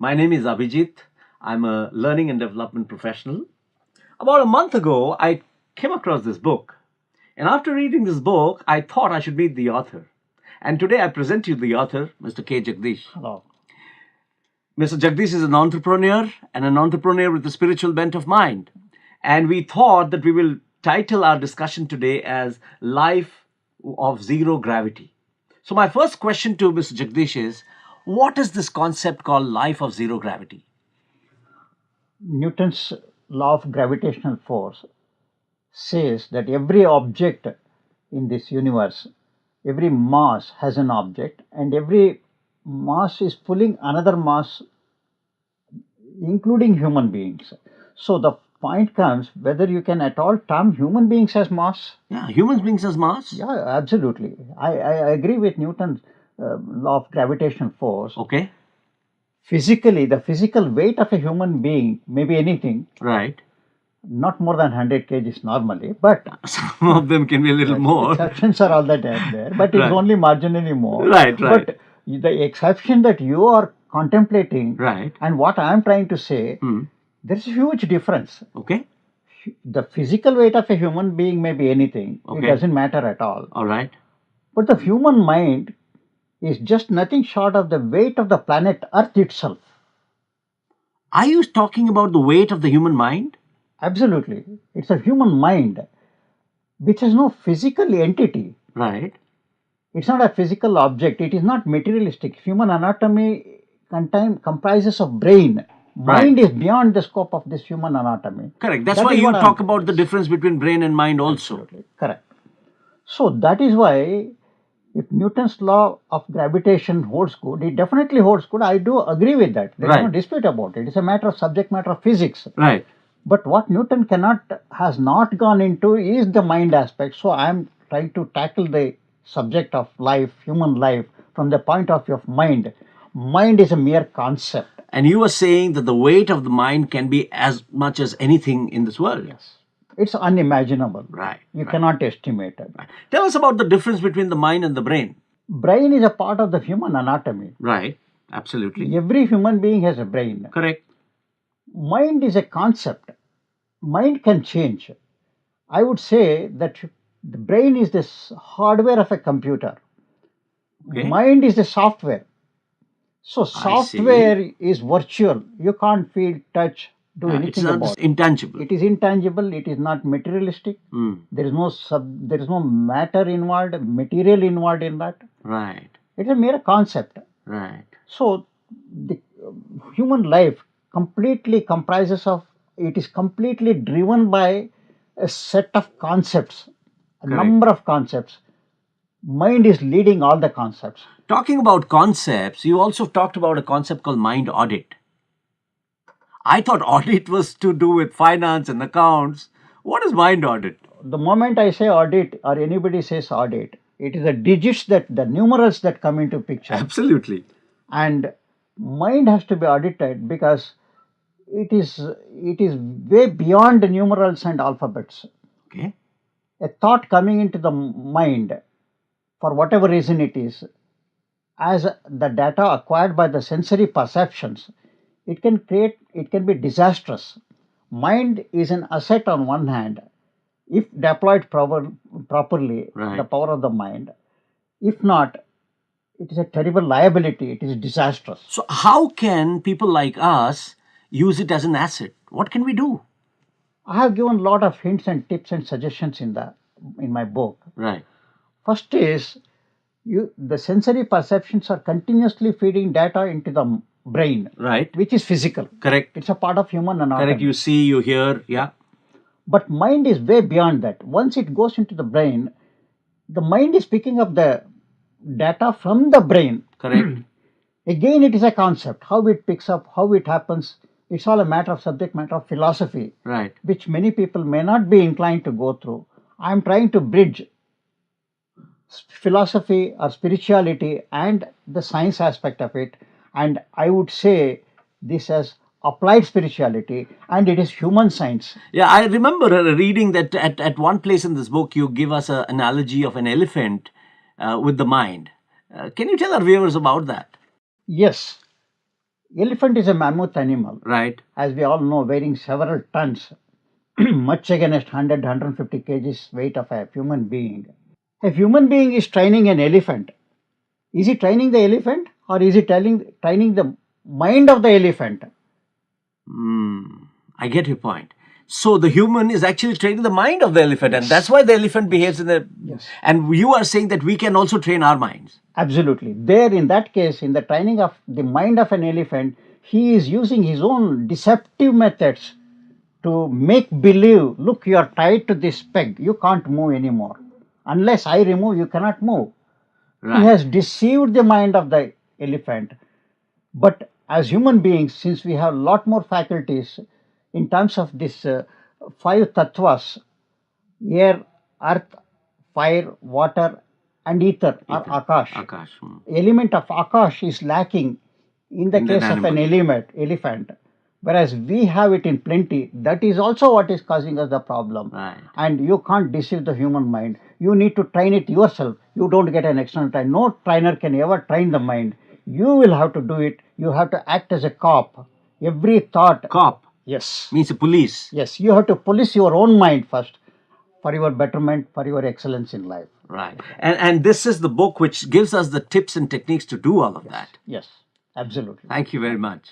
My name is Abhijit. I'm a learning and development professional. About a month ago, I came across this book. And after reading this book, I thought I should meet the author. And today I present you the author, Mr. K. Jagdish. Hello. Mr. Jagdish is an entrepreneur and an entrepreneur with a spiritual bent of mind. And we thought that we will title our discussion today as Life of Zero Gravity. So my first question to Mr. Jagdish is, what is this concept called life of zero gravity? Newton's law of gravitational force says that every object in this universe, every mass has an object, and every mass is pulling another mass, including human beings. So the point comes whether you can at all term human beings as mass. Yeah, human beings as mass? Yeah, absolutely. I agree with Newton's law of gravitational force. Okay. Physically, the physical weight of a human being may be anything. Right. Not more than 100 kgs normally, but some of them can be a little more. Exceptions are all that there, but it's only marginally more. Right. But the exception that you are contemplating, right, and what I am trying to say, there's a huge difference. Okay. The physical weight of a human being may be anything. Okay. It doesn't matter at all. All right. But the human mind is just nothing short of the weight of the planet Earth itself. Are you talking about the weight of the human mind? Absolutely. It's a human mind which has no physical entity. Right. It's not a physical object. It is not materialistic. Human anatomy comprises of brain. Mind is beyond the scope of this human anatomy. Correct. That's why you talk about the difference between brain and mind also. Absolutely. Correct. So that is why if Newton's law of gravitation holds good, it definitely holds good. I do agree with that. There is no dispute about it. It's a matter of subject matter of physics. Right. But what Newton has not gone into is the mind aspect. So I am trying to tackle the subject of life, human life, from the point of view of mind. Mind is a mere concept. And you were saying that the weight of the mind can be as much as anything in this world. Yes. It's unimaginable. Right. You cannot estimate it. Right. Tell us about the difference between the mind and the brain. Brain is a part of the human anatomy. Right. Absolutely. Every human being has a brain. Correct. Mind is a concept. Mind can change. I would say that the brain is the hardware of a computer. Okay. Mind is the software. So software is virtual. You can't feel, touch, do anything about it. It's intangible. It is intangible. It is not materialistic. There is no matter involved, material involved in that. Right. It is a mere concept. Right. So the human life completely comprises of. It is completely driven by a set of concepts, a number of concepts. Mind is leading all the concepts. Talking about concepts, you also talked about a concept called mind audit. I thought audit was to do with finance and accounts. What is mind audit? The moment I say audit or anybody says audit, it is the digits, the numerals that come into picture. Absolutely. And mind has to be audited because it is way beyond the numerals and alphabets. Okay. A thought coming into the mind, for whatever reason it is, as the data acquired by the sensory perceptions, it can be disastrous. Mind is an asset on one hand, if deployed properly, the power of the mind. If not, it is a terrible liability. It is disastrous. So how can people like us use it as an asset? What can we do? I have given a lot of hints and tips and suggestions in my book. Right. First is, the sensory perceptions are continuously feeding data into the brain. Right. Which is physical. Correct. It's a part of human anatomy. Correct. You see, you hear, yeah. But mind is way beyond that. Once it goes into the brain, the mind is picking up the data from the brain. Correct. Again, it is a concept. How it picks up, how it happens, it's all a matter of subject matter of philosophy. Right. Which many people may not be inclined to go through. I'm trying to bridge philosophy or spirituality and the science aspect of it. And I would say this as applied spirituality, and it is human science. Yeah, I remember reading that at one place in this book, you give us an analogy of an elephant with the mind. Can you tell our viewers about that? Yes. Elephant is a mammoth animal, Right. as we all know, weighing several tons, much against 100, 150 kgs weight of a human being. A human being is training an elephant. Is he training the elephant, or is he training the mind of the elephant? I get your point. So the human is actually training the mind of the elephant, and that's why the elephant behaves in the. Yes. And you are saying that we can also train our minds. Absolutely. There, in that case, in the training of the mind of an elephant, he is using his own deceptive methods to make believe, look, you are tied to this peg, you can't move anymore. Unless I remove, you cannot move. Right. He has deceived the mind of the elephant. But as human beings, since we have a lot more faculties in terms of this five tattvas, air, earth, fire, water, and ether, or akash. Akash. Element of akash is lacking in the In that case of an animal. elephant, whereas we have it in plenty. That is also what is causing us the problem. Right. And you can't deceive the human mind. You need to train it yourself. You don't get an external trainer. No trainer can ever train the mind. You will have to do it. You have to act as a cop. Every thought. Cop Yes. means a police. Yes, you have to police your own mind first for your betterment, for your excellence in life. Right. And this is the book which gives us the tips and techniques to do all of that. Yes, absolutely. Thank you very much.